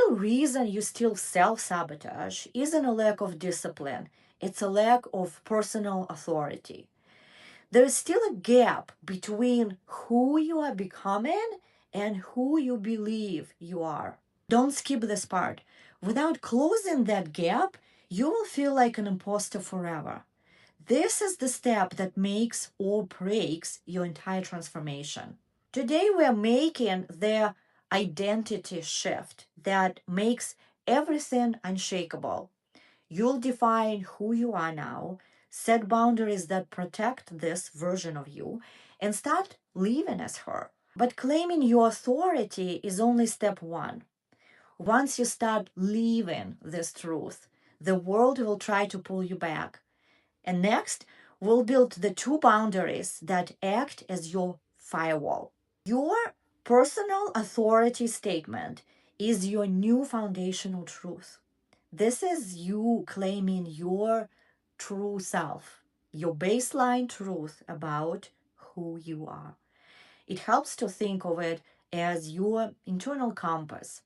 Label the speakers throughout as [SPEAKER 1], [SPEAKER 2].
[SPEAKER 1] real reason you still self-sabotage isn't a lack of discipline, it's a lack of personal authority. There is still a gap between who you are becoming and who you believe you are. Don't skip this part. Without closing that gap, you will feel like an imposter forever. This is the step that makes or breaks your entire transformation. Today, we're making the identity shift that makes everything unshakable. You'll define who you are now, set boundaries that protect this version of you, and start living as her. But claiming your authority is only step one. Once you start living this truth, the world will try to pull you back. And next, we'll build the two boundaries that act as your firewall. Your personal authority statement is your new foundational truth. This is you claiming your true self, your baseline truth about who you are. It helps to think of it as your internal compass.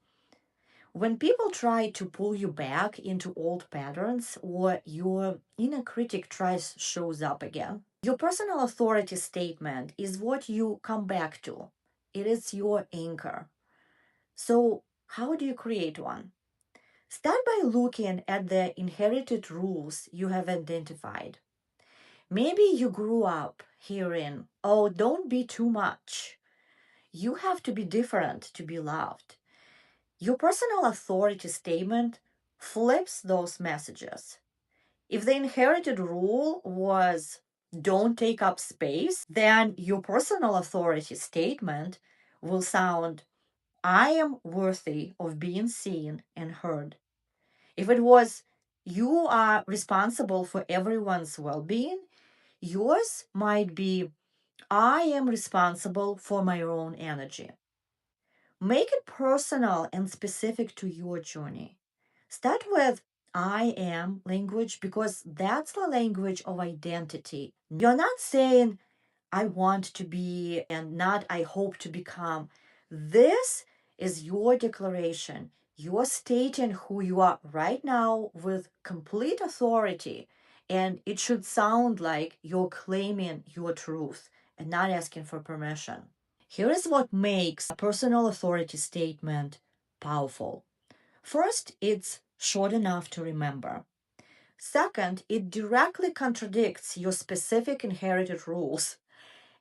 [SPEAKER 1] When people try to pull you back into old patterns or your inner critic shows up again, your personal authority statement is what you come back to. It is your anchor. So, how do you create one? Start by looking at the inherited rules you have identified. Maybe you grew up hearing, oh, don't be too much. You have to be different to be loved. Your personal authority statement flips those messages. If the inherited rule was don't take up space, then your personal authority statement will sound I am worthy of being seen and heard. If it was you are responsible for everyone's well being, yours might be I am responsible for my own energy. Make it personal and specific to your journey. Start with I am language because that's the language of identity. You're not saying I want to be and not I hope to become. This is your declaration. You're stating who you are right now with complete authority. And it should sound like you're claiming your truth and not asking for permission. Here is what makes a personal authority statement powerful. First, it's short enough to remember. Second, it directly contradicts your specific inherited rules.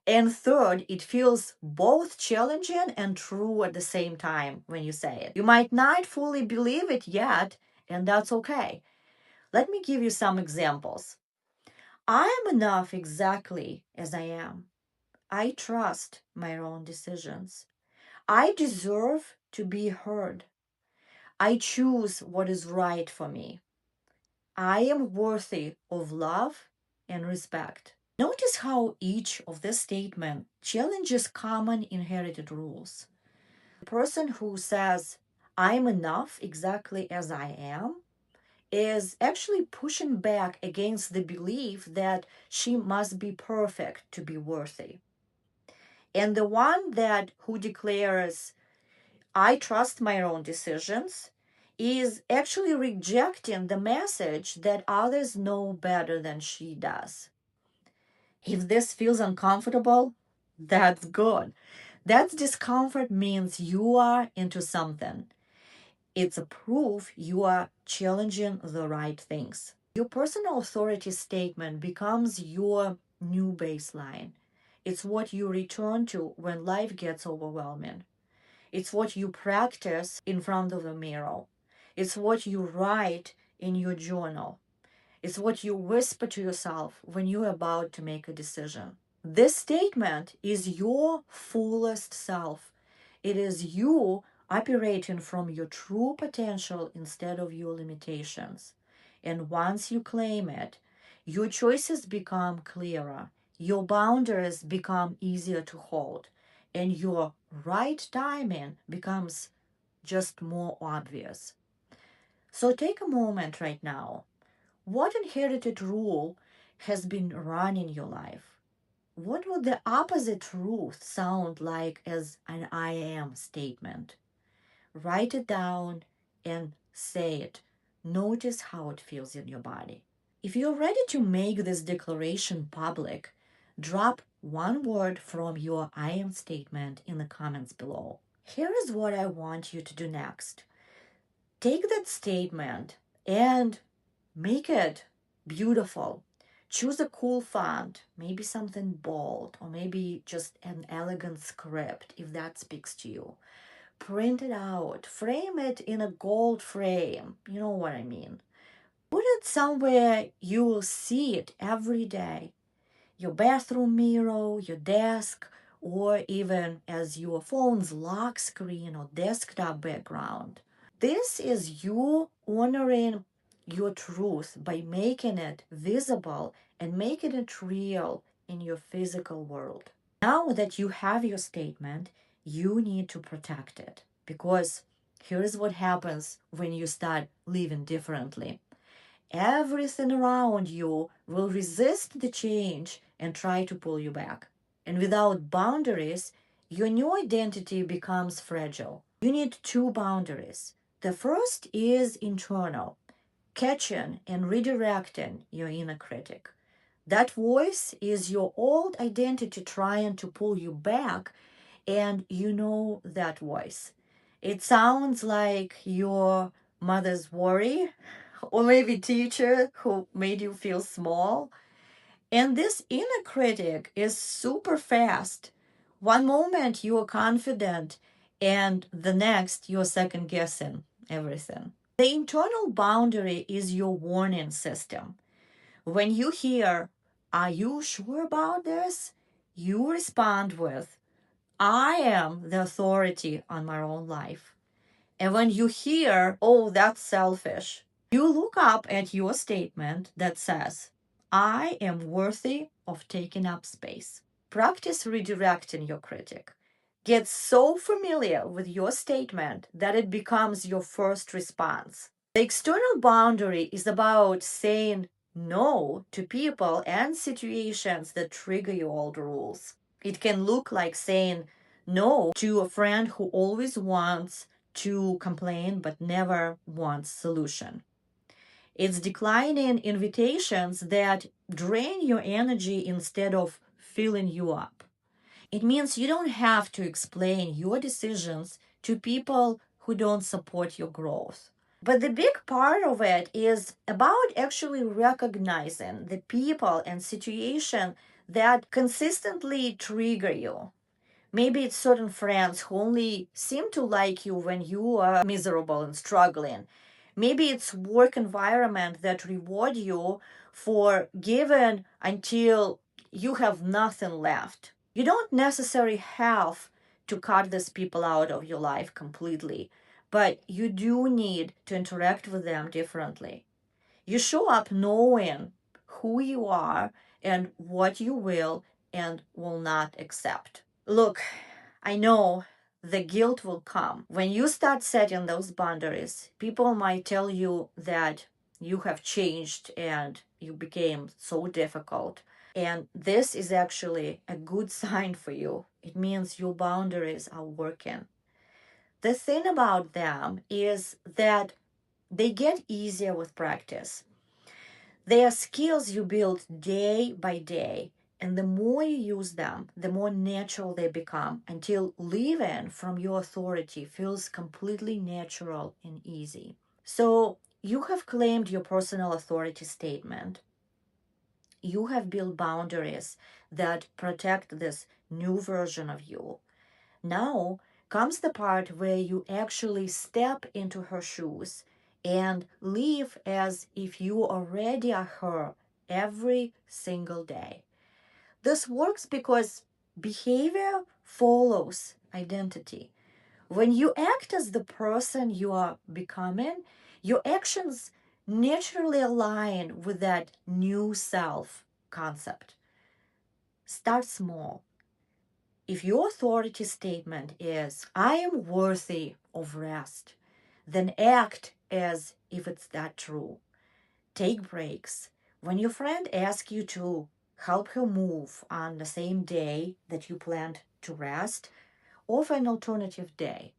[SPEAKER 1] And third, it feels both challenging and true at the same time when you say it. You might not fully believe it yet, and that's okay. Let me give you some examples. I am enough exactly as I am. I trust my own decisions. I deserve to be heard. I choose what is right for me. I am worthy of love and respect. Notice how each of this statement challenges common inherited rules. The person who says, I am enough exactly as I am, is actually pushing back against the belief that she must be perfect to be worthy. And the one who declares, I trust my own decisions, is actually rejecting the message that others know better than she does. If this feels uncomfortable, that's good. That discomfort means you are into something. It's a proof you are challenging the right things. Your personal authority statement becomes your new baseline. It's what you return to when life gets overwhelming. It's what you practice in front of the mirror. It's what you write in your journal. It's what you whisper to yourself when you're about to make a decision. This statement is your fullest self. It is you operating from your true potential instead of your limitations. And once you claim it, your choices become clearer, your boundaries become easier to hold, and your right timing becomes just more obvious. So take a moment right now. What inherited rule has been running your life? What would the opposite truth sound like as an I am statement? Write it down and say it. Notice how it feels in your body. If you're ready to make this declaration public, drop one word from your I am statement in the comments below. Here is what I want you to do next. Take that statement and make it beautiful. Choose a cool font, maybe something bold, or maybe just an elegant script if that speaks to you. Print it out, frame it in a gold frame. You know what I mean. Put it somewhere you will see it every day. Your bathroom mirror, your desk, or even as your phone's lock screen or desktop background. This is you honoring your truth by making it visible and making it real in your physical world. Now that you have your statement, you need to protect it because here's what happens when you start living differently. Everything around you will resist the change and try to pull you back. And without boundaries, your new identity becomes fragile. You need two boundaries. The first is internal, catching and redirecting your inner critic. That voice is your old identity trying to pull you back, and you know that voice. It sounds like your mother's worry, or maybe teacher who made you feel small. And this inner critic is super fast. One moment you are confident, and the next you're second guessing everything. The internal boundary is your warning system. When you hear, "Are you sure about this?" you respond with, "I am the authority on my own life." And when you hear, "Oh, that's selfish," you look up at your statement that says, "I am worthy of taking up space." Practice redirecting your critic. Get so familiar with your statement that it becomes your first response. The external boundary is about saying no to people and situations that trigger your old rules. It can look like saying no to a friend who always wants to complain but never wants solution. It's declining invitations that drain your energy instead of filling you up. It means you don't have to explain your decisions to people who don't support your growth. But the big part of it is about actually recognizing the people and situation that consistently trigger you. Maybe it's certain friends who only seem to like you when you are miserable and struggling. Maybe it's work environment that reward you for giving until you have nothing left. You don't necessarily have to cut these people out of your life completely, but you do need to interact with them differently. You show up knowing who you are and what you will and will not accept. Look, I know the guilt will come. When you start setting those boundaries, people might tell you that you have changed and you became so difficult. And this is actually a good sign for you. It means your boundaries are working. The thing about them is that they get easier with practice. They are skills you build day by day, and the more you use them, the more natural they become until living from your authority feels completely natural and easy. So, you have claimed your personal authority statement. You have built boundaries that protect this new version of you. Now comes the part where you actually step into her shoes and live as if you already are her every single day. This works because behavior follows identity. When you act as the person you are becoming, your actions naturally align with that new self concept. Start small. If your authority statement is, "I am worthy of rest," then act as if it's that true. Take breaks. When your friend asks you to help her move on the same day that you planned to rest, offer an alternative day.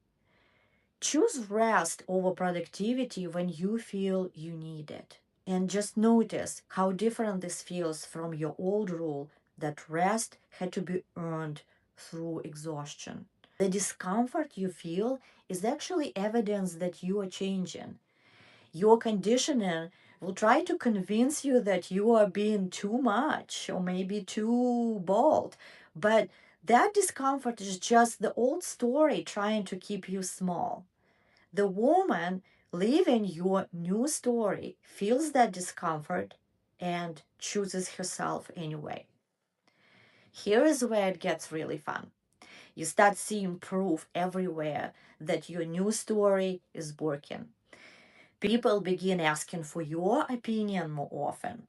[SPEAKER 1] Choose rest over productivity when you feel you need it. And just notice how different this feels from your old rule that rest had to be earned through exhaustion. The discomfort you feel is actually evidence that you are changing. Your conditioning will try to convince you that you are being too much or maybe too bold. But that discomfort is just the old story trying to keep you small. The woman living your new story feels that discomfort and chooses herself anyway. Here is where it gets really fun. You start seeing proof everywhere that your new story is working. People begin asking for your opinion more often.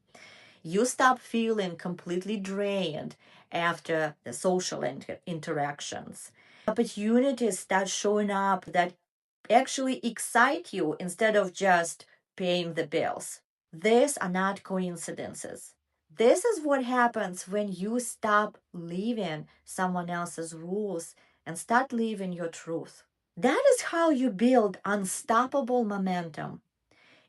[SPEAKER 1] You stop feeling completely drained after the social interactions. Opportunities start showing up that actually excite you instead of just paying the bills. These are not coincidences. This is what happens when you stop living someone else's rules and start living your truth. That is how you build unstoppable momentum.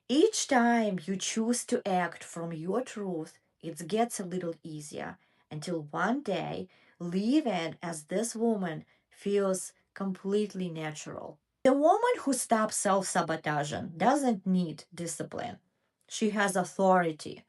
[SPEAKER 1] Each time you choose to act from your truth, it gets a little easier until one day living as this woman feels completely natural. The woman who stops self sabotaging doesn't need discipline, she has authority.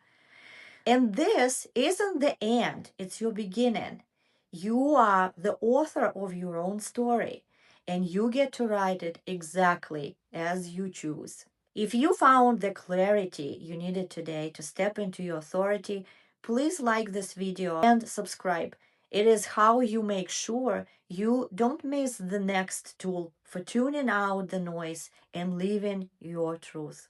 [SPEAKER 1] And this isn't the end, it's your beginning. You are the author of your own story, and you get to write it exactly as you choose. If you found the clarity you needed today to step into your authority, please like this video and subscribe. It is how you make sure you don't miss the next tool for tuning out the noise and living your truth.